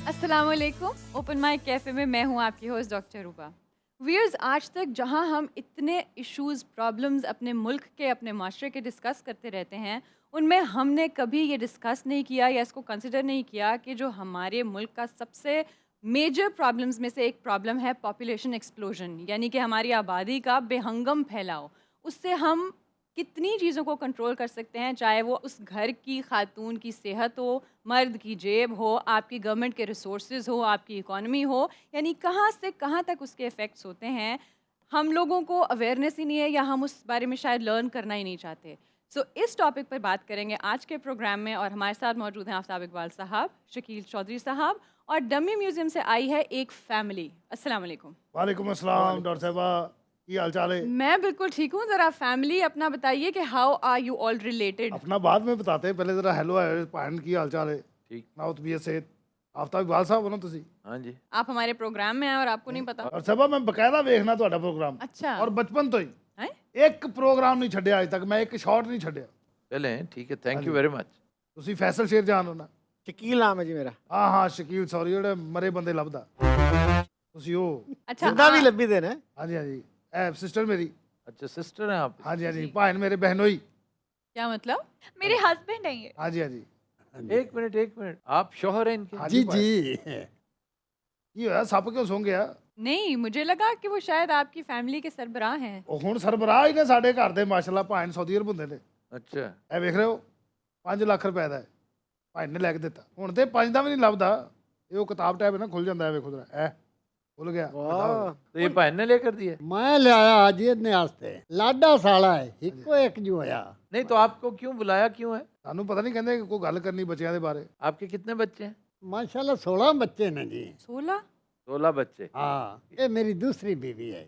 अस्सलामुअलैकुम। Open mic cafe में मैं हूँ आपकी होस्ट डॉक्टर रूबा। व्यूअर्स, आज तक जहाँ हम इतने इश्यूज़, प्रॉब्लम्स अपने मुल्क के, अपने माशरे के डिस्कस करते रहते हैं, उनमें हमने कभी ये डिस्कस नहीं किया या इसको कंसिडर नहीं किया कि जो हमारे मुल्क का सबसे मेजर प्रॉब्लम्स में से एक प्रॉब्लम है पॉपुलेशन एक्सप्लोजन, यानी कि हमारी आबादी का बेहंगम फैलाव। उससे हम कितनी चीज़ों को कंट्रोल कर सकते हैं, चाहे वो उस घर की खातून की सेहत हो, मर्द की जेब हो, आपकी गवर्नमेंट के रिसोर्सेज हो, आपकी इकॉनमी हो, यानी कहाँ से कहाँ तक उसके इफ़ेक्ट्स होते हैं। हम लोगों को अवेयरनेस ही नहीं है या हम उस बारे में शायद लर्न करना ही नहीं चाहते। सो इस टॉपिक पर बात करेंगे आज के प्रोग्राम में, और हमारे साथ मौजूद हैं आफ्ताब इकबाल साहब, शकील चौधरी साहब और डमी म्यूज़ियम से आई है एक फैमिली। अस्सलाम वालेकुम। वालेकुम अस्सलाम डॉक्टर साहबा, की हाल चाल है? मैं बिल्कुल ठीक हूँ। ज़रा फैमिली अपना बताइए कि how are you all related? अपना बाद में बताते हैं, पहले जरा हेलो है भैन की हाल चाल है? ठीक। ना तबीयत सेहत। आफ्ताब इकबाल साहब हो ना तुसी? हाँ जी। आप हमारे प्रोग्राम में आए और आपको नहीं पता? और सबा मैं बकायदा देखना ਤੁਹਾਡਾ प्रोग्राम। अच्छा। और बचपन तो ही हैं? एक प्रोग्राम नहीं छड्या आज तक, मैं एक शॉट नहीं छड्या। चले ठीक है, थैंक हाँ यू जी। Very much. ਤੁਸੀਂ ਫੈਸਲ ਸ਼ੇਰ ਜਾਨ ਹੋ ਨਾ? ਸ਼ਕੀਲ ਨਾਮ ਹੈ ਜੀ ਮੇਰਾ। ਹਾਂ ਹਾਂ ਸ਼ਕੀਲ, ਸੌਰੀ, ਜਿਹੜੇ ਮਰੇ ਬੰਦੇ ਲੱਭਦਾ ਤੁਸੀਂ ਉਹ। अच्छा ਜਿੰਦਾ ਵੀ ਲੱਭੀ ਦੇ ਨੇ। ਹਾਂਜੀ ਹਾਂਜੀ, ਇਹ ਸਿਸਟਰ ਮੇਰੀ। अच्छा सिस्टर हैं आप? ਹਾਂਜੀ ਹਾਂਜੀ, ਭਾਣ ਮੇਰੇ ਬਹਿਨੋਈ। क्या मतलब? मेरे हस्बैंड हैं ये। ਹਾਂਜੀ ਹਾਂਜੀ। एक मिनट, आप शौहर हैं इनके? हाँ ਜੀ भाई। ਜੀ ਕੀ ਹੋਇਆ, ਸੱਪ ਕਿਉਂ ਸੌਂ ਗਿਆ? नहीं, मुझे लगा कि वो शायद आपकी फैमिली के सरबराह हैं। ਉਹ ਹੁਣ ਸਰਬਰਾਹ ਹੀ ਨੇ ਸਾਡੇ ਘਰ ਦੇ, ਮਾਸ਼ਾਅੱਲਾ ਭਾਣ ਸਾਊਦੀ ਅਰਬ ਹੁੰਦੇ ਨੇ। अच्छा ਇਹ ਵੇਖ ਰਹੇ ਹੋ 5 ਲੱਖ ਰੁਪਏ ਦਾ ਹੈ, ਭਾਈ ਨੇ ਲੈ ਕੇ ਦਿੱਤਾ। ਹੁਣ ਤੇ 5 ਦਾ ਵੀ ਨਹੀਂ ਲੱਭਦਾ। ਇਹ ਉਹ ਕਿਤਾਬ ਟੈਬ ਨਾ ਖੁੱਲ ਜਾਂਦਾ ਹੈ, ਵੇਖੋ ਜਰਾ, ਇਹ ਖੁੱਲ ਗਿਆ। ਵਾਹ, तो ये बहन ने लेकर दिए? ਮੈਂ ਲਿਆਇਆ ਅੱਜ ਇਹਨੇ ਵਾਸਤੇ। ਲਾਡਾ ਸਾਲਾ ਹੈ, ਇੱਕੋ ਇੱਕ ਜੋ ਹੋਇਆ। नहीं तो आपको क्यों बुलाया क्यों है? ਸਾਨੂੰ ਪਤਾ ਨਹੀਂ, ਕਹਿੰਦੇ ਕੋਈ ਗੱਲ ਕਰਨੀ ਬੱਚਿਆਂ ਦੇ ਬਾਰੇ। आपके कितने बच्चे हैं? ਮਾਸ਼ਾਅੱਲਾ 16 ਬੱਚੇ ਨੇ ਜੀ। 16? 16 बच्चे। ਹਾਂ, ਇਹ ਮੇਰੀ ਦੂਸਰੀ ਬੀਵੀ ਹੈ।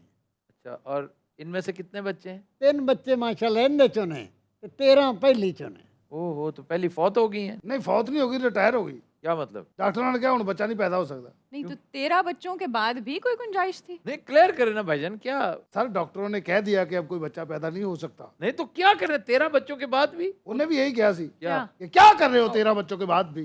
अच्छा, और इनमें से कितने बच्चे हैं? 3 ਬੱਚੇ ਮਾਸ਼ਾਅੱਲਾ ਇਹਦੇ ਚੋਂ ਨੇ ਤੇ 13 ਪਹਿਲੀ ਚੋਂ ਨੇ। ओहो, तो पहली फौत हो गई हैं? ਨਹੀਂ ਫੌਤ ਨਹੀਂ ਹੋ ਗਈ, ਰਿਟਾਇਰ ਹੋ ਗਈ। क्या मतलब? ਡਾਕਟਰਾਂ ਨੇ ਕਿਹਾ ਹੁਣ ਬੱਚਾ ਨਹੀਂ ਪੈਦਾ ਹੋ ਸਕਦਾ। नहीं तो 13 बच्चों के बाद भी कोई गुंजाइश थी? नहीं क्लियर करें ना भाईजान, क्या? सर डॉक्टरों ने कह दिया कि अब कोई बच्चा पैदा नहीं हो सकता। नहीं तो क्या करें 13 बच्चों के बाद भी? उन्हें भी यही कहा सी क्या? कि क्या कर रहे हो 13 बच्चों के बाद भी।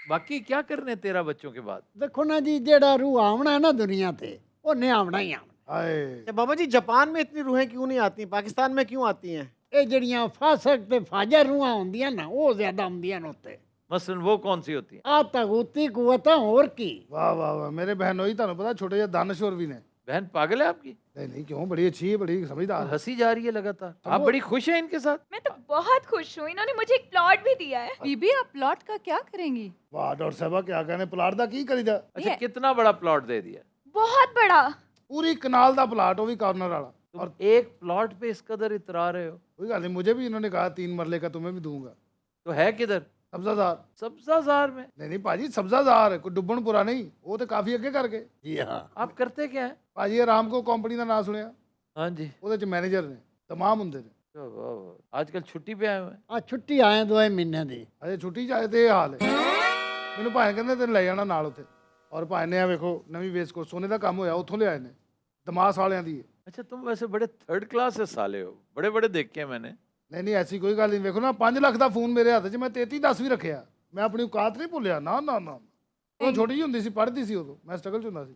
बाकी क्या करने 13 बच्चों के बाद? ਦੇਖੋ ਨਾ ਜੀ, ਜਿਹੜਾ ਰੂਹ ਆਉਣਾ ਹੈ ਨਾ ਦੁਨੀਆ ਤੇ, ਉਹਨੇ ਆਉਣਾ ਹੀ ਆਉਣਾ। आए बाबा जी, जापान में इतनी रूहें क्यों नहीं आती, पाकिस्तान में क्यों आती हैं? ਇਹ ਜਿਹੜੀਆਂ ਫਾਸਕ ਤੇ ਫਾਜਰ ਰੂਹਾਂ ਹੁੰਦੀਆਂ ਨਾ, ਉਹ ਜ਼ਿਆਦਾ ਹੁੰਦੀਆਂ ਨੇ ਉੱਤੇ। मसलन वो कौन सी होती है? ਆ ਤਗੂਤੀ ਕੁਵਤਾਂ ਹੋਰ ਕੀ। वाह वाह वाह, मेरे बहनोई ਤੁਹਾਨੂੰ पता छोटे ਜਿਹੇ दानश्वर भी ने। बहन पागल है आपकी? नहीं नहीं, क्यों, बड़ी अच्छी है, बड़ी समझदार है। हंसी जा रही है लगातार। आप बड़ी खुश हैं इनके साथ? मैं तो बहुत खुश हूँ, इन्होंने मुझे एक प्लॉट भी दिया है। बीबी, आप प्लॉट का क्या करेंगी? वाह डॉक्टर साहबा, क्या कहने, प्लाट दा की करीदा? अच्छा, ये- कितना बड़ा प्लॉट दे दिया? बहुत बड़ा। पूरी कनाल दा प्लाट, वो भी कॉर्नर वाला। और एक प्लॉट पे इस कदर इतरा रहे हो? कोई गल नहीं, मुझे भी इन्होंने कहा 3 मरले का तुम्हें भी दूंगा। तो है किधर? सब्जाजार। सब्जाजार में? नहीं नहीं भाजी, सब्जाजार है, कोई डुब्बनपुरा नहीं, वो तो काफी अगे करके। ਜੀ ਹਾਂ। आप करते क्या है? भाजी आराम को कंपनी का नाम सुनिया? हाँ जी। ਉਹਦੇ ਚ ਮੈਨੇਜਰ ਨੇ, तमाम ਹੁੰਦੇ ਨੇ। वाह, वाह, वाह। आजकल छुट्टी पे आए हुए हैं? ਆ ਛੁੱਟੀ ਆਏ 2 ਮਹੀਨੇ ਦੀ। ਅਜੇ ਛੁੱਟੀ ਜਾਏ ਤੇ ਇਹ ਹਾਲ ਹੈ। ਮੈਨੂੰ ਭਾਵੇਂ ਕਹਿੰਦੇ ਤੈਨੂੰ ਲੈ ਜਾਣਾ ਨਾਲ ਉੱਥੇ। ਔਰ ਭਾਵੇਂ ਨੇ ਆ ਵੇਖੋ ਨਵੀਂ ਵੇਸ ਕੋ ਸੋਨੇ ਦਾ ਕੰਮ ਹੋਇਆ, ਉੱਥੋਂ ਲਿਆਏ ਨੇ, ਦਮਾਸ ਵਾਲਿਆਂ ਦੀ ਹੈ। अच्छा, तुम वैसे बड़े थर्ड क्लास से साले हो, बड़े बड़े देखे हैं मैंने। ਨਹੀਂ ਨਹੀਂ, ਐਸੀ ਕੋਈ ਗੱਲ ਨਹੀਂ। ਵੇਖੋ ਨਾ, 5 ਲੱਖ ਦਾ ਫੋਨ ਮੇਰੇ ਹੱਥ 'ਚ, ਮੈਂ 33-10 ਵੀ ਰੱਖਿਆ। ਮੈਂ ਆਪਣੀ ਔਕਾਤ ਨਹੀਂ ਭੁੱਲਿਆ, ਨਾ ਨਾ ਨਾ। ਉਹ ਛੋਟੀ ਜਿਹੀ ਹੁੰਦੀ ਸੀ, ਪੜ੍ਹਦੀ ਸੀ ਉਦੋਂ, ਮੈਂ ਸਟਰਗਲ 'ਚ ਹੁੰਦਾ ਸੀ।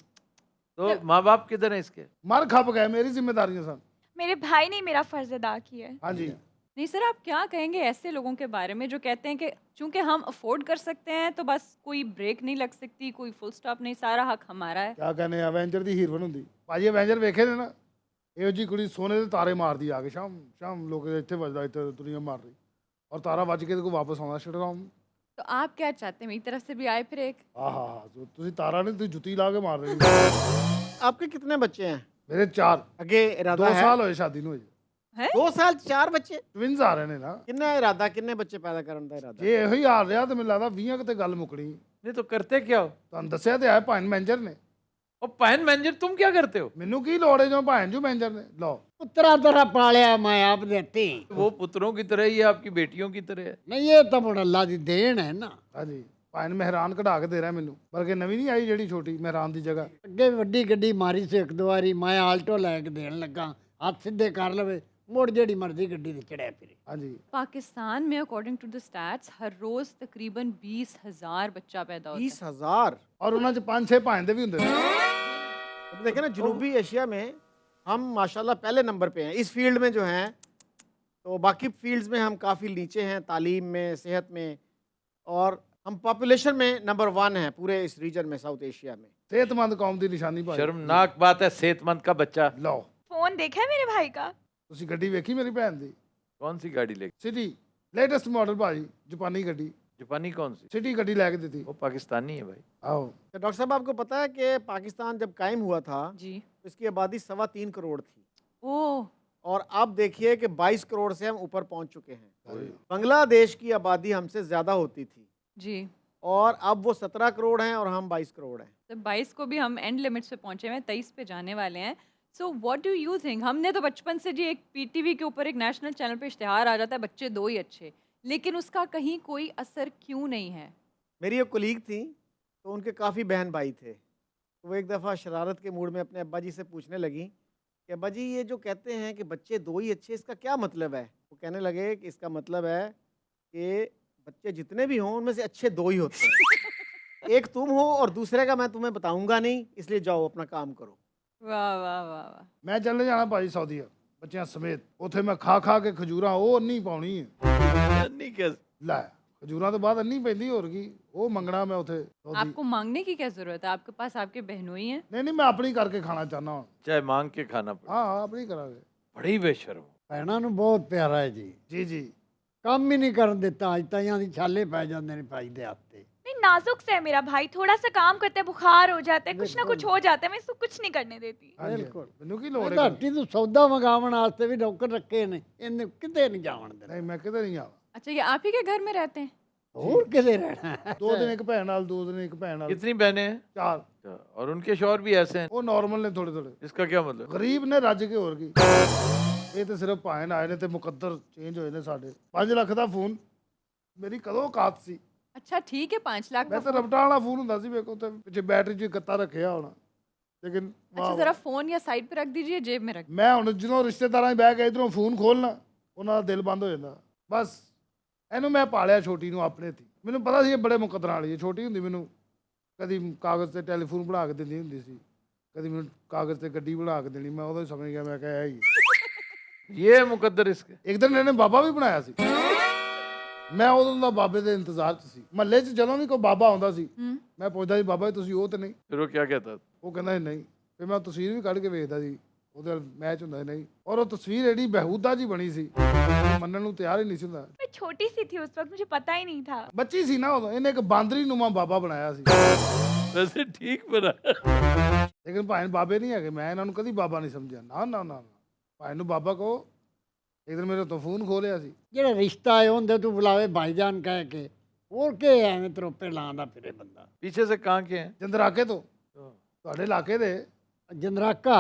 तो माँ बाप किधर हैं इसके? ਮਰ ਖੱਪ ਗਏ, ਮੇਰੀ ਜ਼ਿੰਮੇਵਾਰੀਆਂ ਸਨ। मेरे भाई ने मेरा फर्ज अदा किया है। ਹਾਂਜੀ, नहीं सर, आप क्या कहेंगे ऐसे लोगों के बारे में जो कहते हैं कि चूंकि हम अफोर्ड कर सकते हैं तो बस कोई ब्रेक नहीं लग सकती, कोई फुल स्टॉप नहीं, सारा हक हमारा है। ਕਿਆ ਕਹਿੰਦੇ, ਐਵੇਂਜਰ ਦੀ ਹੀਰੋਇਨ ਹੁੰਦੀ। ਭਾਜੀ ਐਵੇਂਜਰ ਵੇਖੇ ਨੇ ਨਾ, ਇਹੋ ਜੀ ਕੁੜੀ ਸੋਨੇ ਦੇ ਤਾਰੇ ਮਾਰਦੀ ਆ ਕੇ, ਸ਼ਾਮ ਸ਼ਾਮ ਲੋਕ ਇੱਥੇ ਵੱਜਦਾ, ਇੱਥੇ ਦੁਨੀਆ ਮਾਰ ਰਹੀ, ਔਰ ਤਾਰਾ ਵੱਜ ਕੇ ਤੇ ਕੋਈ ਵਾਪਸ ਆਉਂਦਾ ਸ਼ਟਡਾਊਨ। तो आप क्या चाहते हैं, मेरी तरफ से भी आए फिर एक? ਆਹਾ, ਤੁਸੀਂ ਤਾਰਾ ਨਹੀਂ, ਤੁਸੀਂ ਜੁੱਤੀ ਲਾ ਕੇ ਮਾਰ ਰਹੇ ਹੋ। आपके कितने बच्चे हैं? ਮੇਰੇ 4 अगे 2 इरादा है? ਸਾਲ ਹੋਏ ਸ਼ਾਦੀ ਨੂੰ। है? 2 साल 4 बच्चे? ਟਵਿੰਸ ਆ ਰਹੇ ਨੇ ਨਾ। किन्ना इरादा, किन्ने बच्चे पैदा करने का इरादा? ਜੇ ਇਹੋ ਹੀ ਹਾਲ ਰਿਹਾ ਤਾਂ ਮੈਨੂੰ ਲੱਗਦਾ 20 ਕਿਤੇ ਗੱਲ ਮੁੱਕਣੀ। नहीं तो करते क्या हो? ਤੁਹਾਨੂੰ ਦੱਸਿਆ ਤੇ ਹੈ, ਭਾਣ ਮੈਨੇਜਰ ਨੇ। और पहन मैनेजर तुम क्या करते हो? ਮੈਨੂੰ ਕੀ ਲੋੜ ਹੈ ਜੋ ਭਾਣ ਜੂ ਮੈਨੇਜਰ ਨੇ। ਲਓ, ਪੁੱਤਰਾ ਤੇਰਾ ਪਾਲਿਆ ਮੈਂ ਆਪ ਦਿੱਤੀ। वो पुत्रों की तरह ही है, आपकी बेटियों की तरह है। ਨਹੀਂ ਇਹ ਤਾਂ ਹੁਣ ਅੱਲਾ ਦੀ ਦੇਣ ਹੈ ਨਾ। ਹਾਂਜੀ, ਭਾਣ ਮਹਿਰਾਨ ਕਢਾ ਕੇ ਦੇ ਰਿਹਾ ਮੈਨੂੰ, ਬਲਕਿ ਨਵੀਂ ਨਹੀਂ ਆਈ ਜਿਹੜੀ ਛੋਟੀ ਮਹਿਰਾਨ ਦੀ ਜਗ੍ਹਾ। ਅੱਗੇ ਵੱਡੀ ਗੱਡੀ ਮਾਰੀ ਸੀ ਇੱਕ ਦੋ ਵਾਰੀ, ਮੈਂ ਆਲਟੋ ਲੈ ਕੇ ਦੇਣ ਲੱਗਾ, ਹੱਥ ਸਿੱਧੇ ਕਰ ਲਵੇ ਮੁੜ ਜਿਹੜੀ ਮਰਜ਼ੀ ਗੱਡੀ ਤੇ ਚੜਿਆ ਫਿਰੇ। ਹਾਂਜੀ पाकिस्तान में अकॉर्डिंग टू द स्टैट्स हर रोज तकरीबन 20,000 बच्चा पैदा होता है। 20,000। ਔਰ ਉਹਨਾਂ ਚ 5-6 ਭਾਂਦੇ ਵੀ ਹੁੰਦੇ ਨੇ। अब देखें ना जनूबी एशिया में हम माशाल्लाह पहले नंबर पे हैं इस फील्ड में जो हैं, तो बाकी फील्ड्स में हम काफ़ी नीचे हैं, तालीम में, सेहत में, और हम पॉपुलेशन में नंबर 1 हैं पूरे इस रीजन में, साउथ एशिया में। ਸਿਹਤਮੰਦ ਕੌਮ ਦੀ ਨਿਸ਼ਾਨੀ ਭਾਈ। शर्मनाक बात है सेहतमंद का बच्चा। ਲਓ फोन देखा है मेरे भाई का? ਤੁਸੀਂ ਗੱਡੀ ਵੇਖੀ ਮੇਰੀ ਭੈਣ ਦੀ? कौन सी गाड़ी लेके? ਸਿਟੀ ਲੇਟੈਸਟ ਮਾਡਲ ਭਾਈ, ਜਾਪਾਨੀ ਗੱਡੀ, जापानी कौन सी? ਸਿਟੀ ਗੱਡੀ ਲੈ ਕੇ ਦਿੱਤੀ। वो पाकिस्तानी है भाई। ਆਓ तो डॉक्टर साहब आपको पता है कि पाकिस्तान जब कायम हुआ था जी। तो इसकी आबादी 3.25 करोड़ थी, ओह, और अब देखिए कि 22 करोड़ से हम ऊपर पहुंच चुके हैं। बांग्लादेश की आबादी हमसे ज़्यादा होती थी, जी। और अब वो 17 करोड़ हैं और हम 22 करोड़ हैं। तो 22 को भी हम एंड लिमिट्स पे पहुंचे हुए हैं, 23 पे जाने वाले हैं। So what do you think? हमने तो बचपन से जी एक पीटीवी के ऊपर एक नेशनल चैनल पे इश्तिहार आ जाता है बच्चे दो ही अच्छे, लेकिन उसका कहीं कोई असर क्यों नहीं है? मेरी एक कोलीग थी, तो उनके काफ़ी बहन भाई थे, तो वो एक दफ़ा शरारत के मूड में अपने अब्बा जी से पूछने लगी कि अब्बा जी ये जो कहते हैं कि बच्चे दो ही अच्छे, इसका क्या मतलब है? वो कहने लगे कि इसका मतलब है कि बच्चे जितने भी हों उनमें से अच्छे दो ही होते हैं। एक तुम हो और दूसरे का मैं तुम्हें बताऊंगा नहीं, इसलिए जाओ अपना काम करो। वाह वाह वाह वाह। ਮੈਂ ਚੱਲੇ ਜਾਣਾ ਭਾਈ ਸਾਊਦੀ ਬੱਚਿਆਂ ਸਮੇਤ। ਉੱਥੇ ਮੈਂ ਖਾ ਖਾ ਕੇ ਖਜੂਰਾਂ ਉਹ ਅੰਨੀ ਪਾਉਣੀ ਹੈ। नहीं कैसे? ਲੈ ਖਜੂਰਾਂ ਤੋਂ ਬਾਅਦ ਅੰਨੀ ਪੈਂਦੀ, ਹੋਰ ਕੀ ਉਹ ਮੰਗਣਾ ਮੈਂ ਉੱਥੇ ਸਾਊਦੀ। आपको मांगने की क्या जरूरत है? आपके पास आपके बहनोई हैं। ਨਹੀਂ ਨਹੀਂ ਮੈਂ ਆਪਣੀ ਕਰਕੇ ਖਾਣਾ ਚਾਹੁੰਦਾ ਹਾਂ। चाहे मांग के खाना पड़े। ਹਾਂ ਹਾਂ ਆਪਣੀ ਕਰਾਂਗੇ। बड़ी बेशर्म। ਭੈਣਾਂ ਨੂੰ ਬਹੁਤ ਪਿਆਰਾ ਹੈ ਜੀ, ਜੀ ਜੀ ਕੰਮ ਹੀ ਨਹੀਂ ਕਰਨ ਦਿੱਤਾ। ਅੱਜ ਤਾਈਆਂ ਦੀ ਛਾਲੇ ਪੈ ਜਾਂਦੇ ਨੇ ਭਾਈ ਦੇ ਹੱਥ ਤੇ। नहीं, नाजुक से है मेरा भाई, थोड़ा सा काम करता है बुखार हो जाता है, कुछ ना कुछ हो जाता है, मैं इसको कुछ नहीं करने देती। ਹਾਂਜੀ ਬਿਲਕੁਲ। ਮੈਨੂੰ ਕੀ ਲੋੜ ਹੈ? ਧਰਤੀ ਤੋਂ ਸੌਦਾ ਮੰਗਾਉਣ ਵਾਸਤੇ ਵੀ ਨੌਕਰ ਰੱਖੇ ਨੇ, ਇਹਨੇ ਕਿਤੇ ਨਹੀਂ ਜਾਵਣ ਦੇਣਾ। ਨਹੀਂ ਮੈਂ ਕਿਤੇ ਨਹੀਂ ਆਵਾ। अच्छा, ये आप ही के घर में रहते हैं? ਹੋਰ ਕਿਤੇ ਰਹਿਣਾ ਹੈ? 2 ਦਿਨ ਇੱਕ ਭੈਣ ਨਾਲ, 2 ਦਿਨ ਇੱਕ ਭੈਣ ਨਾਲ, कितनी बहनें हैं? 4। अच्छा, और उनके शौहर भी ऐसे हैं? ਉਹ ਨਾਰਮਲ ਨੇ ਥੋੜੇ ਥੋੜੇ। इसका क्या मतलब? ਗਰੀਬ ਨੇ ਰੱਜ ਕੇ, ਹੋਰ ਕੀ। ਇਹ ਤੇ ਸਿਰਫ ਭਾਣ ਆਏ ਨੇ ਤੇ ਮੁਕੱਦਰ ਚੇਂਜ ਹੋਏ ਨੇ ਸਾਡੇ। 5 ਲੱਖ ਦਾ ਫੋਨ ਮੇਰੀ ਕਦੋਂ ਔਕਾਤ ਸੀ? अच्छा ठीक है, 5 लाख ਮੈਂ का ਤਾਂ ਰਬਟਾਂ ਵਾਲਾ ਫੋਨ ਹੁੰਦਾ ਸੀ ਮੇਰੇ ਕੋਲ, ਤੇ ਪਿੱਛੇ ਬੈਟਰੀ 'ਚ ਗੱਤਾ ਰੱਖਿਆ ਹੋਣਾ। ਲੇਕਿਨ अच्छा जरा फोन या साइड पे रख दीजिए, जेब में रख। ਮੈਂ ਹੁਣ ਜਦੋਂ ਰਿਸ਼ਤੇਦਾਰਾਂ 'ਚ ਬਹਿ ਕੇ ਇਧਰੋਂ ਫੋਨ ਖੋਲਣਾ, ਉਹਨਾਂ ਦਾ ਦਿਲ ਬੰਦ ਹੋ ਜਾਂਦਾ। ਬਸ ਇਹਨੂੰ ਮੈਂ ਪਾਲਿਆ ਛੋਟੀ ਨੂੰ ਆਪਣੇ ਤੇ। ਮੈਨੂੰ ਪਤਾ ਸੀ ਇਹ ਬੜੇ ਮੁਕੱਦਰਾਂ ਵਾਲੀ ਹੈ। ਛੋਟੀ ਹੁੰਦੀ ਮੈਨੂੰ ਕਦੀ ਕਾਗਜ਼ ਤੇ ਟੈਲੀਫੋਨ ਬਣਾ ਕੇ ਦਿੰਦੀ ਹੁੰਦੀ ਸੀ, ਕਦੀ ਮੈਨੂੰ ਕਾਗਜ਼ ਤੇ ਗੱਡੀ ਬਣਾ ਕੇ ਦੇਣੀ। ਮੈਂ ਉਦੋਂ ਹੀ ਸਮਝ ਗਿਆ, ਮੈਂ ਕਿਹਾ ਇਹ ਹੀ ਹੈ। ये मुकद्दर इसके। ਇੱਕ ਦਿਨ ਇਹਨੇ ਬਾਬਾ ਵੀ ਬਣਾਇਆ ਸੀ। ਮੈਂ ਉਦੋਂ ਦਾ ਬਾਬੇ ਦੇ ਇੰਤਜ਼ਾਰ 'ਚ ਸੀ। ਮਹੱਲੇ 'ਚ ਜਦੋਂ ਵੀ ਕੋਈ ਬਾਬਾ ਆਉਂਦਾ ਸੀ, ਮੈਂ ਪੁੱਛਦਾ ਸੀ, ਬਾਬਾ ਜੀ ਤੁਸੀਂ ਉਹ ਤੇ ਨਹੀਂ? फिर वो क्या कहता था? ਉਹ ਕਹਿੰਦਾ ਸੀ ਨਹੀਂ। ਫਿਰ ਮੈਂ ਤਸਵੀਰ ਵੀ ਕੱਢ ਕੇ ਵੇਖਦਾ ਸੀ, ਉਹਦੇ ਨਾਲ ਮੈਚ ਹੁੰਦਾ ਸੀ ਨਹੀਂ। ਔਰ ਉਹ ਤਸਵੀਰ ਐਡੀ ਬਹਿੂਦਾ ਜੀ ਬਣੀ ਸੀ, ਮੰਨਣ ਨੂੰ ਤਿਆਰ ਹੀ ਨਹੀਂ ਸੀ ਹੁੰਦਾ। मैं छोटी सी थी उस वक्त, मुझे पता ही नहीं था। ਬੱਚੀ ਸੀ ਨਾ ਉਦੋਂ। ਇਹਨੇ ਇੱਕ ਬਾਂਦਰੀ ਨੂੰਮਾ ਬਾਬਾ ਬਣਾਇਆ ਸੀ। वैसे ठीक बना। ਲੇਕਿਨ ਭਾਵੇਂ ਬਾਬੇ ਨਹੀਂ ਹੈਗੇ, ਮੈਂ ਇਹਨਾਂ ਨੂੰ ਕਦੀ ਬਾਬਾ ਨਹੀਂ ਸਮਝਿਆ। ਨਾ ਨਾ ਨਾ, ਭਾਵੇਂ ਨੂੰ ਬਾਬਾ ਕਹੋ। ਇੱਕ ਦਿਨ ਮੇਰੇ ਤੋਂ ਫੋਨ ਖੋਲਿਆ ਸੀ। ਜਿਹੜਾ ਰਿਸ਼ਤਾ ਹੈ ਉਹਦੇ ਤੂੰ ਬੁਲਾਵੇ ਭਾਈਜਾਨ ਕਹਿ ਕੇ, ਹੋਰ ਕੀ ਐਵੇਂ ਤਰੋਪੇ ਲਾਉਂਦਾ ਫਿਰੇ ਬੰਦਾ। पीछे से कहाँ के हैं? ਜੰਦਰਾਕੇ ਤੋਂ, ਤੁਹਾਡੇ ਇਲਾਕੇ ਦੇ। ਜੰਦਰਾਕਾ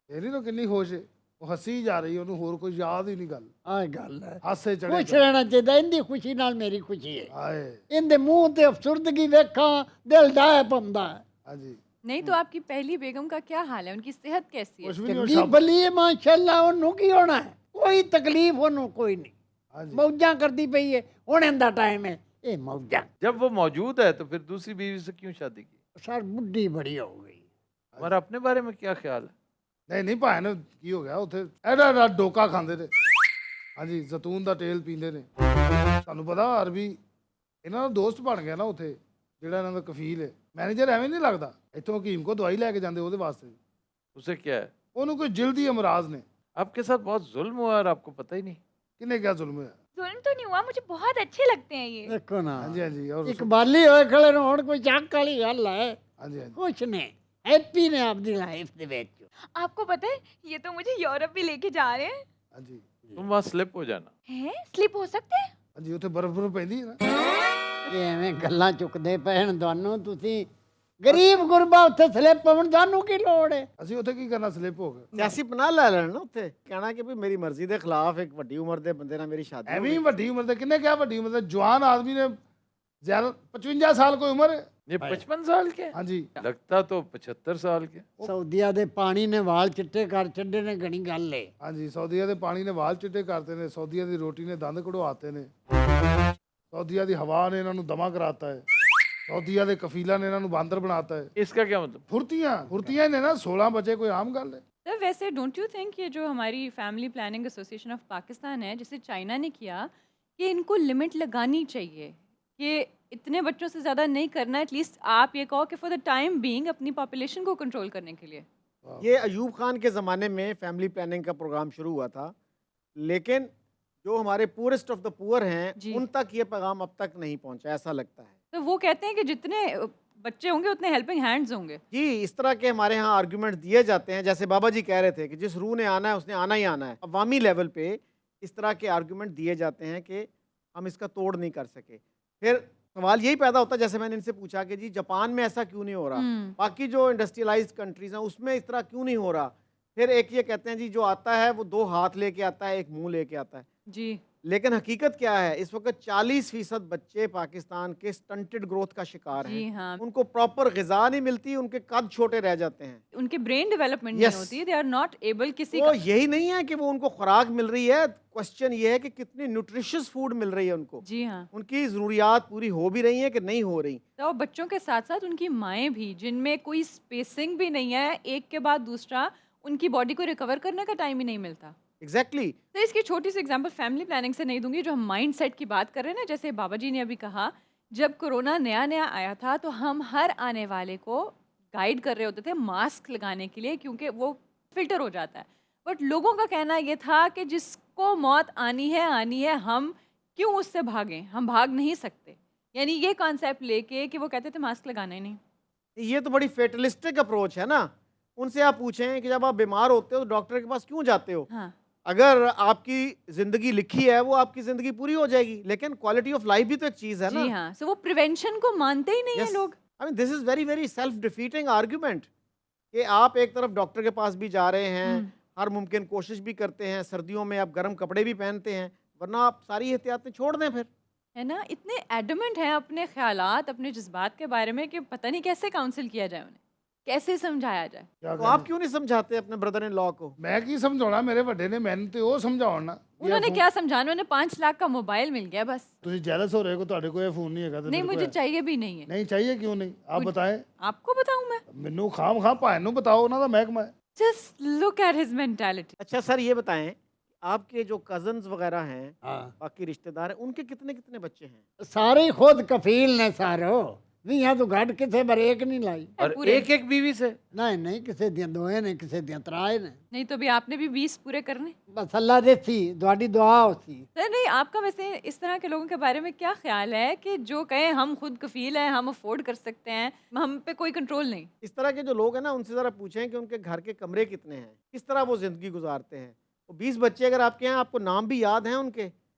ਇਹ ਨਹੀਂ ਤਾਂ ਕਿੰਨੀ ਖੁਸ਼ ਹੈ। ਉਹ ਹੱਸੀ ਜਾ ਰਹੀ, ਉਹਨੂੰ ਹੋਰ ਕੋਈ ਯਾਦ ਹੀ ਨਹੀਂ ਗੱਲ। ਆਹ ਗੱਲ ਹੈ। ਹਾਸੇ ਚੜੇ ਖੁਸ਼ ਰਹਿਣਾ ਚਾਹੀਦਾ, ਇਹਦੀ ਖੁਸ਼ੀ ਨਾਲ ਮੇਰੀ ਖੁਸ਼ੀ ਹੈ। ਆਏ। ਇਹਦੇ ਮੂੰਹ ਤੇ ਅਫਸੁਰਦਗੀ ਵੇਖਾਂ, ਦਿਲ ਡਾਹ ਪੰਦਾ। ਹਾਂਜੀ नहीं तो आपकी पहली बेगम का क्या हाल है? उनकी सेहत कैसी है? ਕੁਛ ਵੀ ਨਹੀਂ। ਉਹ ਚੰਗੀ ਸ਼ਬ- ਭਲੀ ਹੈ ਮਾਸ਼ਾਅੱਲਾ, ਉਹਨੂੰ ਕੀ ਹੋਣਾ ਹੈ? ਕੋਈ ਤਕਲੀਫ ਉਹਨੂੰ ਕੋਈ ਨਹੀਂ। ਹਾਂਜੀ ਮੌਜਾਂ ਕਰਦੀ ਪਈ ਹੈ, ਹੁਣ ਇਹਦਾ ਟਾਈਮ ਹੈ ਇਹ ਮੌਜਾਂ। जब वो मौजूद है तो फिर दूसरी बीवी से क्यों शादी की? ਸਰ ਬੁੱਢੀ ਬੜੀ ਹੋ ਗਈ। हमारा अपने बारे में क्या ख्याल है? ਨਹੀਂ ਨਹੀਂ ਭਾਵੇਂ ਨੂੰ ਕੀ ਹੋ ਗਿਆ ਉੱਥੇ? ਐਡਾ ਐਡਾ ਡੋਕਾ ਖਾਂਦੇ ਨੇ। ਹਾਂਜੀ ਜ਼ੈਤੂਨ ਦਾ ਤੇਲ ਪੀਂਦੇ ਨੇ। ਤੁਹਾਨੂੰ ਪਤਾ ਅਰਬੀ ਇਹਨਾਂ ਦਾ ਦੋਸਤ ਬਣ ਗਿਆ ਨਾ ਉੱਥੇ, ਜਿਹੜਾ ਇਹਨਾਂ ਦਾ ਕਫੀਲ ਹੈ। ਮੈਨੇਜਰ ਐਵੇਂ ਨਹੀਂ ਲੱਗਦਾ। ਇੱਥੋਂ ਹਕੀਮ ਕੋ ਦਵਾਈ ਲੈ ਕੇ ਜਾਂਦੇ ਉਹਦੇ ਵਾਸਤੇ। उसे क्या है? ਉਹਨੂੰ ਕੋਈ ਜਿਲਦੀ ਅਮਰਾਜ਼ ਨੇ। आपके साथ बहुत जुल्म हुआ और आपको पता ही नहीं। ਕਿੰਨੇ ਕਿਆ ਜ਼ੁਲਮ ਹੋਇਆ? जुल्म तो नहीं हुआ, मुझे बहुत अच्छे लगते हैं ये। ਦੇਖੋ ਨਾ, ਹਾਂਜੀ ਹਾਂਜੀ ਔਰ ਇਕਬਾਲੀ ਹੋਏ ਖੜੇ ਨੇ, ਹੁਣ ਕੋਈ ਚੱਕ ਵਾਲੀ ਗੱਲ ਹੈ? ਹਾਂਜੀ ਹਾਂਜੀ ਕੁਛ ਨੇ, ਹੈਪੀ ਨੇ ਆਪਦੀ ਲਾਈਫ ਦੇ ਵਿੱਚ। आपको पता है, ये तो मुझे यूरोप भी लेके जा रहे हैं। ਹਾਂਜੀ तुम वहाँ स्लिप हो जाना। हैं? स्लिप हो सकते हैं? ਹਾਂਜੀ ਉੱਥੇ ਬਰਫ਼ ਬਰਫ਼ ਪੈਂਦੀ ਹੈ ਨਾ। ਇਹ ਐਵੇਂ ਗੱਲਾਂ ਚੁੱਕਦੇ ਪੈਣ ਤੁਹਾਨੂੰ, ਤੁਸੀਂ ਗਰੀਬ ਗੁਰਬਾ ਉੱਥੇ ਸਲਿੱਪ ਪਵਣ, ਤੁਹਾਨੂੰ ਕੀ ਲੋੜ ਹੈ? ਅਸੀਂ ਉੱਥੇ ਕੀ ਕਰਨਾ, ਸਲਿੱਪ ਹੋ ਗਏ। सियासी पनाह ले लेना ना उत्थे, कहना कि भी मेरी मर्जी के खिलाफ एक वड्डी उम्र के बंदे नाल मेरी शादी हो ਐਵੇਂ ਹੀ गई। ਵੱਡੀ ਉਮਰ ਦੇ। ਕਿੰਨੇ ਕਿਹਾ ਵੱਡੀ ਉਮਰ ਦੇ? ਜਵਾਨ ਆਦਮੀ ਨੇ ज्यादा 55 साल कोई उम्र है। ये 55 साल के हैं? हाँ जी। लगता तो 75 साल के। ਸਊਦੀਆ ਦੇ ਪਾਣੀ ਨੇ ਵਾਲ ਚਿੱਟੇ ਕਰ ਛੱਡੇ ਨੇ ਗਣੀ ਗੱਲ ਏ। हाँ जी, सऊदीया के पानी ने वाल चिट्टे करते ने, सऊदीया की रोटी ने दंद कढ़वाते ने, सऊदीया की हवा ने इन्हों दमा कराता है, सऊदीया के कफीला ने इन्हों बांदर बनाता है। इसका क्या मतलब? फुर्तियां ने ना 16 बजे कोई आम गल है। तो वैसे डोंट यू थिंक ये जो हमारी family planning association of Pakistan है, जिसे चाइना ने किया, कि इनको लिमिट लगानी चाहिए कि इतने बच्चों से ज़्यादा नहीं करना, एटलीस्ट आप ये कहो कि फॉर द टाइम बीइंग अपनी पॉपुलेशन को कंट्रोल करने के लिए। ये अयूब खान के ज़माने में फैमिली प्लानिंग का प्रोग्राम शुरू हुआ था, लेकिन जो हमारे पुअरेस्ट ऑफ द पुअर हैं जी। उन तक ये पैगाम अब तक नहीं पहुंचा, ऐसा लगता है। तो वो कहते हैं कि जितने बच्चे होंगे उतने हेल्पिंग हैंड्स होंगे। जी, इस तरह के हमारे यहाँ आर्गुमेंट दिए जाते हैं, जैसे बाबा जी कह रहे थे कि जिस रूह ने आना है उसने आना ही आना है। अवामी लेवल पे इस तरह के आर्गुमेंट दिए जाते हैं कि हम इसका तोड़ नहीं कर सके। फिर सवाल यही पैदा होता है, जैसे मैंने इनसे पूछा कि जी जापान में ऐसा क्यों नहीं हो रहा, बाकी जो इंडस्ट्रियलाइज्ड कंट्रीज हैं उसमें इस तरह क्यों नहीं हो रहा। फिर एक ये कहते हैं जी जो आता है वो 2 हाथ लेके आता है, एक मुंह लेके आता है। जी। लेकिन हकीकत क्या है, इस वक्त 40% बच्चे पाकिस्तान के स्टंटेड ग्रोथ का शिकार जी हैं। हाँ, उनको प्रॉपर ग़िज़ा नहीं मिलती, उनके कद छोटे रह जाते हैं। उनके ब्रेन डेवलपमेंट Yes. नहीं होती, दे आर नॉट एबल किसी तो का। यही नहीं है कि वो उनको खुराक मिल रही है, क्वेश्चन ये है कि कितनी न्यूट्रिशियस फूड मिल रही है उनको, जी हाँ, उनकी ज़रूरियात पूरी हो भी रही हैं कि नहीं हो रही। तो बच्चों के साथ साथ उनकी माएँ भी, जिनमें कोई स्पेसिंग भी नहीं है, एक के बाद दूसरा उनकी बॉडी को रिकवर करने का टाइम ही नहीं मिलता। एग्जैक्टली तो इसकी छोटी सी एग्जांपल फैमिली प्लानिंग से नहीं दूंगी, जो हम माइंड सेट की बात कर रहे हैं ना, जैसे बाबा जी ने अभी कहा, जब कोरोना नया नया आया था तो हम हर आने वाले को गाइड कर रहे होते थे मास्क लगाने के लिए, क्योंकि वो फिल्टर हो जाता है। बट लोगों का कहना ये था कि जिसको मौत आनी है, हम क्यों उससे भागें, हम भाग नहीं सकते। यानी ये कॉन्सेप्ट लेके कि वो कहते थे मास्क लगाना ही नहीं। ये तो बड़ी फेटलिस्टिक अप्रोच है ना। उनसे आप पूछें कि जब आप बीमार होते हो तो डॉक्टर के पास क्यों जाते हो। हाँ, अगर आपकी ज़िंदगी लिखी है वो आपकी ज़िंदगी पूरी हो जाएगी, लेकिन क्वालिटी ऑफ लाइफ भी तो एक चीज़ है ना। जी हाँ, सो वो प्रिवेंशन को मानते ही नहीं है लोग। I mean this is very very self defeating argument कि आप एक तरफ डॉक्टर के पास भी जा रहे हैं, हर मुमकिन कोशिश भी करते हैं, सर्दियों में आप गर्म कपड़े भी पहनते हैं, वरना आप सारी एहतियातें छोड़ दें फिर। है ना, इतने एडमेंट हैं अपने ख्यालात, अपने जज्बात के बारे में कि पता नहीं कैसे काउंसिल किया जाए उन्हें, कैसे समझाया जाए। क्या तो आप क्यों नहीं समझाते अपने ब्रदर इन लॉ को। मैं की समझाਉਣਾ, ਮੇਰੇ ਵੱਡੇ ਨੇ ਮੈਨੂੰ ਤੇ ਉਹ ਸਮਝਾਉਣ ਨਾ। उन्होंने क्या समझाना, उन्हें 5 लाख का मोबाइल मिल गया बस। ਤੁਸੀਂ ਜੈਲਸ ਹੋ ਰਹੇ ਹੋ, ਤੁਹਾਡੇ ਕੋਲ ਇਹ ਫੋਨ ਨਹੀਂ ਹੈਗਾ ਤੇ नहीं, ਮੇਰੇ मुझे कोल है। चाहिए भी नहीं है। नहीं चाहिए, क्यों नहीं, आप बताएं। आपको बताऊं मैं? ਮੈਨੂੰ ਖਾਮ ਖਾਂ ਭਾਣ ਨੂੰ बताओ, ਉਹਨਾਂ ਦਾ ਮਹਿਕਮਾ है। Just look at his mentality. अच्छा सर ये बताएं, आपके जो कजन्स वगैरह हैं, हाँ, बाकी रिश्तेदार हैं, उनके कितने कितने बच्चे हैं। ਸਾਰੇ ਹੀ ਖੁਦ ਕਫੀਲ ਨੇ ਸਾਰੋ ਵੀ ਆ ਤੂੰ ਗੱਡ ਕਿਸੇ ਬਰੇਕ ਨਹੀਂ ਲਾਈ। और पूरे। एक एक बीवी से? ਨਹੀਂ ਨਹੀਂ ਕਿਸੇ ਦੀਆਂ ਦੋਏ ਨੇ ਕਿਸੇ ਦੀਆਂ ਤਰਾਏ ਨੇ। नहीं तो भी आपने भी 20 पूरे करने। ਬਸ ਅੱਲਾ ਦੇ ਸੀ ਤੁਹਾਡੀ ਦੁਆ ਹੋਸੀ। नहीं, आपका वैसे इस तरह के लोगों के बारे में क्या ख्याल है कि जो कहें हम खुद कफील हैं, हम अफोर्ड कर सकते हैं, हम पे कोई कंट्रोल नहीं। इस तरह के जो लोग हैं ना, उनसे ज़रा पूछें कि उनके घर के कमरे कितने हैं, किस तरह वो ज़िंदगी गुजारते हैं। वो 20 बच्चे अगर आपके हैं, आपको नाम भी याद हैं उनके।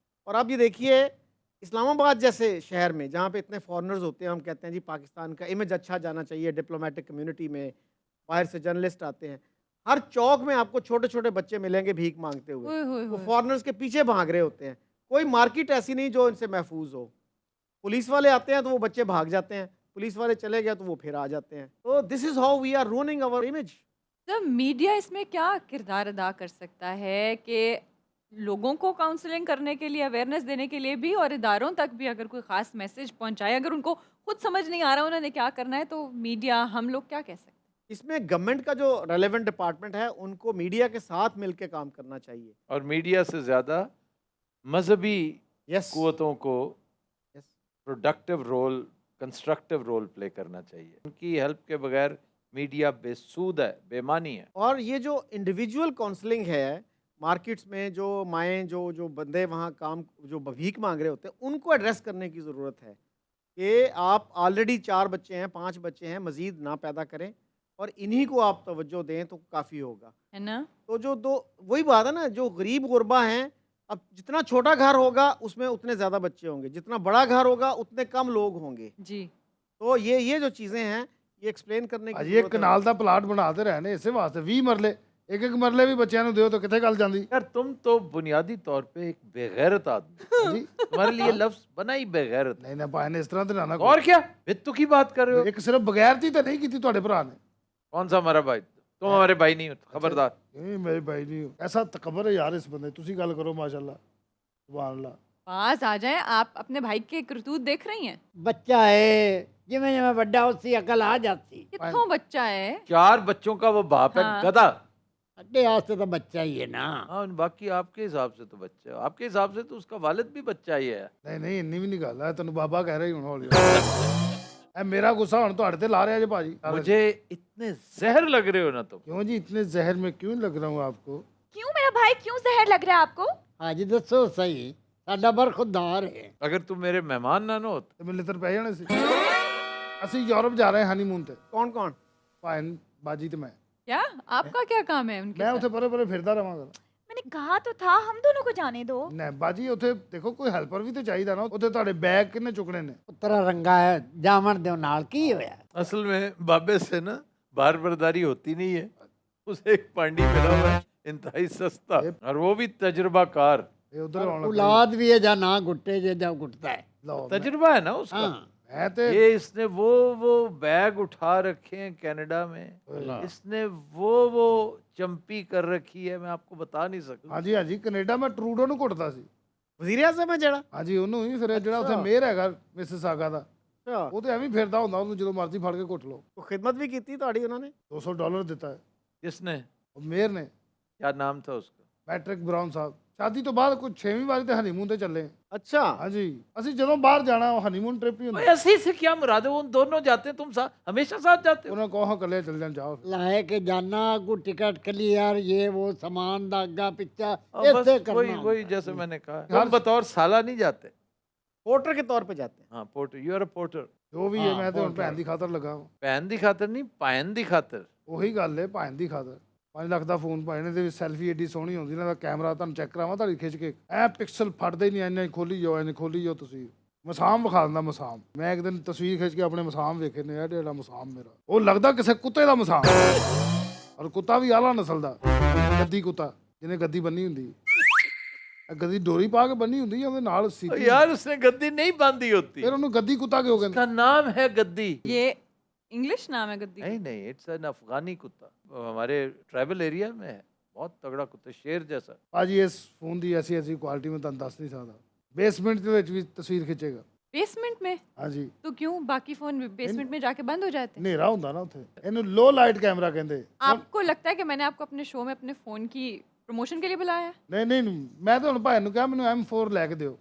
और आप ये देखिए इस्लामाबाद जैसे शहर में जहाँ पे इतने फॉरेनर्स होते हैं, हम कहते हैं जी पाकिस्तान का इमेज अच्छा जाना चाहिए डिप्लोमेटिक कम्युनिटी में, बाहर से जर्नलिस्ट आते हैं, हर चौक में आपको छोटे छोटे बच्चे मिलेंगे भीख मांगते हुए। ओए होए वो होए। फॉरेनर्स के पीछे भाग रहे होते हैं। कोई मार्केट ऐसी नहीं जो इनसे महफूज हो। पुलिस वाले आते हैं तो वो बच्चे भाग जाते हैं, पुलिस वाले चले गए तो वो फिर आ जाते हैं। तो this is how we are running our image. तो मीडिया इसमें क्या किरदार अदा कर सकता है कि लोगों को काउंसलिंग करने के लिए, अवेयरनेस देने के लिए भी, और इदारों तक भी अगर कोई ख़ास मैसेज पहुंचाए, अगर उनको खुद समझ नहीं आ रहा उन्होंने क्या करना है, तो मीडिया, हम लोग क्या कह सकते हैं? इसमें गवर्नमेंट का जो रेलेवेंट डिपार्टमेंट है उनको मीडिया के साथ मिलकर काम करना चाहिए। और मीडिया से ज़्यादा मजहबी यस कुव्वतों को यस productive role, constructive role play करना चाहिए। उनकी हेल्प के बगैर मीडिया बेसूद है, बेमानी है। और ये जो इंडिविजुअल काउंसलिंग है मार्केट्स में, जो माएँ जो जो बंदे वहाँ काम जो भीख मांग रहे होते हैं, उनको एड्रेस करने की ज़रूरत है कि आप ऑलरेडी 4 बच्चे हैं, 5 बच्चे हैं, मज़ीद ना पैदा करें और इन्हीं को आप तवज्जो दें तो काफ़ी होगा। है ना? तो जो दो वही बात है ना, जो गरीब गुरबा हैं, अब जितना छोटा घर होगा उसमें उतने ज़्यादा बच्चे होंगे, जितना बड़ा घर होगा उतने कम लोग होंगे। जी। तो ये जो चीज़ें हैं ये एक्सप्लेन करने की अजी एक ज़रूरत है। कनाल का प्लाट बनाते रहने इसे वास्ते 20 मरले ਇੱਕ ਇੱਕ ਮਰਲੇ ਵੀ ਬੱਚਿਆਂ ਨੂੰ ਦਿਓ ਤਾਂ ਕਿੱਥੇ ਗੱਲ ਜਾਂਦੀ यार तुम तो बुनियादी तौर पे एक बेगैरत आदमी ਜੀ तुम्हारे लिए लफ्ज बना ही बेगैरत है। ਨਹੀਂ ਨਾ ਭਾਈ ਨੇ ਇਸ ਤਰ੍ਹਾਂ ਤੇ ਨਾ ਨਾ और क्या बित्तू की बात कर रहे हो? ਇੱਕ ਸਿਰਫ ਬਗੈਰਤੀ ਤਾਂ ਨਹੀਂ ਕੀਤੀ ਤੁਹਾਡੇ ਭਰਾ ਨੇ कौन सा हमारा भाई? तुम हमारे भाई नहीं हो, खबरदार। ਇਹ ਮੇਰੇ ਭਾਈ ਨਹੀਂ ਹੋ। ਐਸਾ ਤਕਬਰ ਹੈ ਯਾਰ ਇਸ ਬੰਦੇ ਤੁਸੀਂ ਗੱਲ ਕਰੋ ਮਾਸ਼ਾਅੱਲਾ ਸੁਭਾਨ ਅੱਲਾਹ पास आ जाएं, आप अपने भाई के करतूत देख रही हैं? ਬੱਚਾ ਏ ਜਿਵੇਂ ਜਿਵੇਂ ਵੱਡਾ ਉਸੀ ਅਕਲ ਆ ਜਾਂਦੀ कितों बच्चा है? 4 बच्चों का वो बाप है, हाँ। गधा। ਅੱਡੇ ਵਾਸਤੇ ਤਾਂ ਬੱਚਾ ਹੀ ਹੈ ਨਾ हाँ बाकी आपके हिसाब से तो बच्चा है, आपके हिसाब से तो उसका वालिद भी बच्चा ही है। ਨਹੀਂ ਨਹੀਂ ਇੰਨੀ ਵੀ ਨਹੀਂ ਗੱਲ ਹੈ ਤੈਨੂੰ ਬਾਬਾ ਕਹਿ ਰਿਹਾ ਹੁਣ ਹੌਲੀ ਇਹ ਮੇਰਾ ਗੁੱਸਾ ਹੁਣ ਤੁਹਾਡੇ ਤੇ ਲਾ ਰਿਹਾ ਜੇ ਭਾਜੀ मुझे इतने जहर लग रहे हो ना तुम। क्यों जी इतने जहर में क्यों लग रहा हूँ आपको क्यों मेरा भाई क्यों जहर लग रहा है आपको? ਅੱਜ ਦੱਸੋ ਸਹੀ ਸਾਡਾ ਬਰਖੁਦਾਰ ਹੈ अगर तुम मेरे मेहमान ना हो ਤੇ ਮੈਨੂੰ ਲਿੱਤਰ ਪੈ ਜਾਣੇ ਸੀ ਅਸੀਂ ਯੂਰਪ ਜਾ ਰਹੇ ਹਾਂ ਹਨੀਮੂਨ ਤੇ कौन कौन? ਭਾਈ ਬਾਜੀ ਤੇ ਮੈਂ क्या आपका क्या काम है उनके ਮੈਂ साथ? ਉੱਥੇ ਪਰੇ ਪਰੇ ਫਿਰਦਾ ਰਵਾਂਗਾ मैंने कहा तो था हम दोनों को जाने दो। ਨਾ ਬਾਜੀ ਉੱਥੇ ਦੇਖੋ ਕੋਈ ਹੈਲਪਰ ਵੀ ਤੇ ਚਾਹੀਦਾ ਨਾ ਉੱਥੇ ਤੁਹਾਡੇ ਬੈਗ ਕਿੰਨੇ ਚੁੱਕਣੇ ਨੇ ਪੁੱਤਰਾ ਰੰਗਾ ਹੈ ਜਾਵਣ ਦਿਓ ਨਾਲ ਕੀ ਹੋਇਆ असल में बाबे से ना बार बर्दारी होती नहीं है। उसे एक पांडी मिला हुआ है इंतहाई सस्ता और वो भी तजुर्बाकार। ਇਹ ਉਧਰ ਆਉਣ ਲੱਗਾ ਔਲਾਦ ਵੀ ਹੈ ਜਾਂ ਨਾ ਗੁੱਟੇ ਜੇ ਜਾਂ ਗੁੱਟਦਾ ਹੈ ਲਓ तजुर्बा है ना उसका। ਹਾਂ ਹੈ ਤੇ ये इसने वो बैग उठा रखे हैं कनाडा में, इसने वो चंपी कर रखी है, मैं आपको बता नहीं सकता। ਹਾਂਜੀ ਹਾਂਜੀ ਕੈਨੇਡਾ ਮੈਂ ਟਰੂਡੋ ਨੂੰ ਘੁੱਟਦਾ ਸੀ वजीर आजम है जड़ा? ਹਾਂਜੀ ਉਹਨੂੰ ਹੀ ਫਿਰ ਜਿਹੜਾ ਉੱਥੇ ਮੇਅਰ ਹੈਗਾ ਮਿਸਿਸ ਆਗਾ ਦਾ अच्छा, ਉਹ ਤੇ ਐਵੇਂ ਹੀ ਫਿਰਦਾ ਹੁੰਦਾ ਉਹਨੂੰ ਜਦੋਂ ਮਰਜ਼ੀ ਫੜ ਕੇ ਘੁੱਟ ਲਓ तो खिदमत भी की थी ਤੁਹਾਡੀ ਉਹਨਾਂ ਨੇ? $200 ਦਿੱਤਾ ਹੈ किसने? ਉਹ ਮੇਅਰ ਨੇ क्या नाम था उसका? ਪੈਟਰਿਕ ਬਰਾਊਨ ਸਾਹਿਬ ਸ਼ਾਦੀ ਤੋਂ ਬਾਅਦ ਕੋਈ 6ਵੀਂ ਵਾਰੀ ਤੇ ਹਨੀਮੂਨ ਤੇ ਚੱਲੇ अच्छा, ਹਾਂਜੀ ਅਸੀਂ ਜਦੋਂ ਬਾਹਰ ਜਾਣਾ ਉਹ ਹਨੀਮੂਨ ਟ੍ਰਿਪ ਹੀ ओए, ਹੁੰਦਾ ऐसे से क्या मुराद है? वो उन दोनों जाते हैं, तुम हमेशा साथ जाते हो। ਉਹਨਾਂ ਕਹੋ ਇਕੱਲੇ ਚੱਲ ਜਾਣ ਜਾਓ ਲਾਏ ਕੇ ਜਾਨਾ ਕੋ ਟਿਕਟ ਕਲੀਅਰ ਇਹ वो सामान ਦਾ ਅੱਗਾ ਪਿੱਛਾ और बस ਇੱਥੇ वही ਕਰਨਾ वही जैसे मैंने कहा, हर- हम बतौर साला नहीं जाते। पोर्टर के तौर पे जाते हैं। हाँ porter, you are a porter. ਜੋ ਵੀ ਹੈ ਹਾਂ, ਮੈਂ ਤੇ ਹੁਣ ਬਹੁਤ ਭੈਣ ਦੀ ਖਾਤਰ ਲੱਗਾ ਵਾਂ। भैन दी खातर नहीं, पायन दी खातर। ਉਹੀ ਗੱਲ ਹੈ ਭੈਣ ਦੀ ਖਾਤਰ 5 ਲੱਖ ਦਾ ਫੋਨ ਪਾਏ ਨੇ ਤੇ ਸੈਲਫੀ ਏਡੀ ਸੋਹਣੀ ਹੁੰਦੀ ਇਹਨਾਂ ਦਾ ਕੈਮਰਾ ਤੁਹਾਨੂੰ ਚੈੱਕ ਕਰਾਵਾਂ ਤੁਹਾਡੀ ਖਿੱਚ ਕੇ ਐ ਪਿਕਸਲ ਫੜਦੇ ਹੀ ਨਹੀਂ ਇੰਨੇ ਖੋਲੀ ਜਾਓ ਇੰਨੇ ਖੋਲੀ ਜਾਓ ਤੁਸੀਂ ਮਸਾਮ ਵਿਖਾ ਦਿੰਦਾ ਮਸਾਮ ਮੈਂ ਇੱਕ ਦਿਨ ਤਸਵੀਰ ਖਿੱਚ ਕੇ ਆਪਣੇ ਮਸਾਮ ਵੇਖੇ ਨੇ ਇਹ ਜਿਹੜਾ ਮਸਾਮ ਮੇਰਾ ਉਹ ਲੱਗਦਾ ਕਿਸੇ ਕੁੱਤੇ ਦਾ ਮਸਾਮ ਔਰ ਕੁੱਤਾ ਵੀ ਆਲਾ ਨਸਲ ਦਾ ਗੱਦੀ ਕੁੱਤਾ ਜਿਹਨੇ ਗੱਦੀ ਬੰਨੀ ਹੁੰਦੀ ਇਹ ਗੱਦੀ ਡੋਰੀ ਪਾ ਕੇ ਬੰਨੀ ਹੁੰਦੀ ਆ ਉਹਦੇ ਨਾਲ ओ ਸੀਤੀ यार उसने गद्दी नहीं बांधी होती, ਫਿਰ ਉਹਨੂੰ ਗੱਦੀ ਕੁੱਤਾ ਕਿਉਂ ਕਹਿੰਦੇ उसका नाम है गद्दी। ये इंग्लिश नाम है गद्दी का? नहीं, इट्स एन अफगानी कुत्ता, वो हमारे ट्राइबल एरिया में है, बहुत तगड़ा कुत्ता, शेर जैसा। ਭਾਜੀ ਇਸ ਫੋਨ ਦੀ ਐਸੀ ਕੁਆਲਿਟੀ ਮੈਂ ਤੁਹਾਨੂੰ ਦੱਸ ਨਹੀਂ ਸਕਦਾ ਬੇਸਮੈਂਟ ਦੇ ਵਿੱਚ ਵੀ ਤਸਵੀਰ ਖਿੱਚੇਗਾ बेसमेंट में? ਹਾਂਜੀ तो क्यों बाकी फोन बेसमेंट में जाके बंद हो जाते हैं? ਹਨੇਰਾ ਹੁੰਦਾ ਨਾ ਉੱਥੇ ਇਹਨੂੰ ਲੋ ਲਾਈਟ ਕੈਮਰਾ ਕਹਿੰਦੇ आपको लगता है कि मैंने आपको अपने शो में अपने फोन की प्रमोशन के लिए बुलाया है? ਨਹੀਂ ਨਹੀਂ ਮੈਂ ਤਾਂ ਹੁਣ ਭਾਈ ਨੂੰ ਕਿਹਾ ਮੈਨੂੰ M4 ਲੈ ਕੇ ਦਿਓ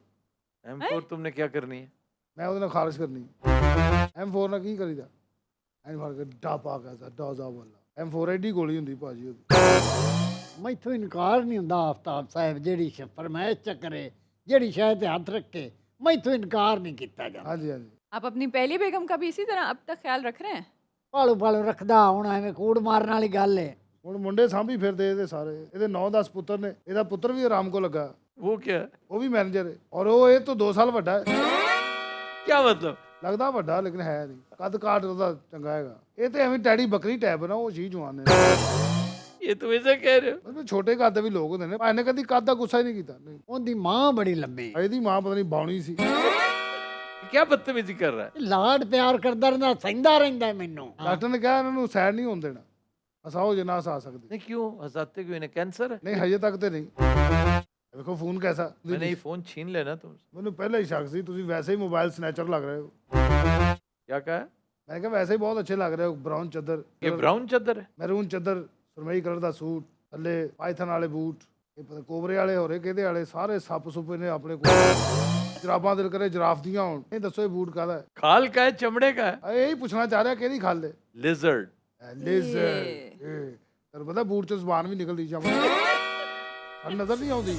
M4 तुमने क्या करनी है? ਮੈਂ ਉਹਦੇ ਨਾਲ ਖਾਰਿਸ਼ ਕਰਨੀ M4 ਨਾਲ ਕੀ ਕਰੀਦਾ ਐਂ ਫੜ ਕੇ ਡਾਪਾ ਕਰਦਾ ਡੋਜ਼ਾ ਵਾਲਾ M4 ਐਡੀ ਗੋਲੀ ਹੁੰਦੀ ਭਾਜੀ ਉਹਦੀ ਮੈਥੋਂ ਇਨਕਾਰ ਨਹੀਂ ਹੁੰਦਾ ਆਫਤਾਬ ਸਾਹਿਬ ਜਿਹੜੀ ਫਰਮਾਇਸ਼ ਚੱਕਰੇ ਜਿਹੜੀ ਸ਼ਾਇਦ ਤੇ ਹੱਥ ਰੱਖੇ ਮੈਥੋਂ ਇਨਕਾਰ ਨਹੀਂ ਕੀਤਾ ਜਾਂਦਾ ਹਾਂਜੀ ਹਾਂਜੀ आप अपनी पहली बेगम का भी इसी तरह अब तक ख्याल रख रहे हैं? ਪਾਲੂ ਪਾਲੂ ਰੱਖਦਾ ਹੁਣ ਐਵੇਂ ਕੂੜ ਮਾਰਨ ਵਾਲੀ ਗੱਲ ਏ ਹੁਣ ਮੁੰਡੇ ਸਾਂਭੀ ਫਿਰਦੇ ਇਹਦੇ ਸਾਰੇ ਇਹਦੇ 9-10 ਪੁੱਤਰ ਨੇ ਇਹਦਾ ਪੁੱਤਰ ਵੀ ਆਰਾਮ ਕੋ ਲੱਗਾ वो क्या है? ਉਹ ਵੀ ਮੈਨੇਜਰ ਹੈ ਔਰ ਉਹ ਇਹ ਤੋਂ 2 ਸਾਲ ਵੱਡਾ ਹੈ क्या मतलब? ਲੱਗਦਾ ਵੱਡਾ ਲੇਕਿਨ ਹੈ ਨਹੀਂ ਕੱਦ ਕਾਠ ਉਹਦਾ ਚੰਗਾ ਹੈਗਾ ਇਹ ਤੇ ਐਵੇਂ ਟੈਡੀ ਬੱਕਰੀ ਟੈਪ ਨਾ ਉਹ ਚੀਜ਼ ਜਵਾਨ ਨੇ ये तुम ऐसे कह रहे हो? ਮਤਲਬ ਛੋਟੇ ਕੱਦ ਦੇ ਵੀ ਲੋਕ ਹੁੰਦੇ ਨੇ ਭਾਈ ਨੇ ਕਦੀ ਕੱਦ ਦਾ ਗੁੱਸਾ ਹੀ ਨਹੀਂ ਕੀਤਾ ਨਹੀਂ ਉਹਦੀ ਮਾਂ ਬੜੀ ਲੰਮੀ ਇਹਦੀ ਮਾਂ ਪਤਾ ਨਹੀਂ ਬਾਉਣੀ ਸੀ क्या बदतमीजी कर रहा है? ਲਾਡ ਪਿਆਰ ਕਰਦਾ ਰਹਿੰਦਾ ਸਹਿੰਦਾ ਰਹਿੰਦਾ ਮੈਨੂੰ ਡਾਕਟਰ ਨੇ ਕਿਹਾ ਇਹਨਾਂ ਨੂੰ ਸੈਡ ਨਹੀਂ ਹੋਣ ਦੇਣਾ ਹਸਾਓ ਜੇ ਨਾ ਹਸਾ ਸਕਦੇ नहीं क्यों हंसाते क्यों? इन्हें कैंसर है? ਨਹੀਂ ਹਜੇ ਤੱਕ ਤੇ ਨਹੀਂ ਵੇਖੋ ਫੋਨ ਕੈਸਾ मैंने ये फोन छीन लेना तुमसे। ਮੈਨੂੰ ਪਹਿਲਾਂ ਹੀ ਸ਼ੱਕ ਸੀ ਤੁਸੀਂ ਵੈਸੇ ਹੀ ਮੋਬਾਈਲ ਸਨੈਚਰ ਲੱਗ ਰਹੇ ਹੋ क्या कहा है? ਮੈਂ ਕਿਹਾ ਵੈਸੇ ਹੀ ਬਹੁਤ ਅੱਛੇ ਲੱਗ ਰਹੇ ਹੋ ਬ੍ਰਾਊਨ ਚੱਦਰ ये ब्राउन चादर है? ਮੈਰੂਨ ਚੱਦਰ ਸੁਰਮਈ ਕਲਰ ਦਾ ਸੂਟ ਥੱਲੇ ਪਾਈਥਨ ਵਾਲੇ ਬੂਟ ਇਹ ਪਤਾ ਕੋਬਰੇ ਵਾਲੇ ਹੋਰੇ ਕਿਹਦੇ ਵਾਲੇ ਸਾਰੇ ਸੱਪ ਸੁੱਪੇ ਨੇ ਆਪਣੇ ਕੋਲ ਜਰਾਬਾਂ ਦਿਲ ਕਰੇ ਜਰਾਫ ਦੀਆਂ ਹੋਣ ਇਹ ਦੱਸੋ ਇਹ ਬੂਟ ਕਾਹਦਾ खाल का है, चमड़े का है? ਇਹ ਹੀ ਪੁੱਛਣਾ ਚਾਹ ਰਿਹਾ ਕਿਹਦੀ ਖਾਲ ਹੈ लिजर्ड। ਲੇਜ਼ਰ ਤੈਨੂੰ ਪਤਾ ਬੂਟ ਚ ਜ਼ਬਾਨ ਵੀ ਨਿਕਲਦੀ ਜਾਵਾਂ ਨਜ਼ਰ ਨਹੀਂ ਆਉਂਦੀ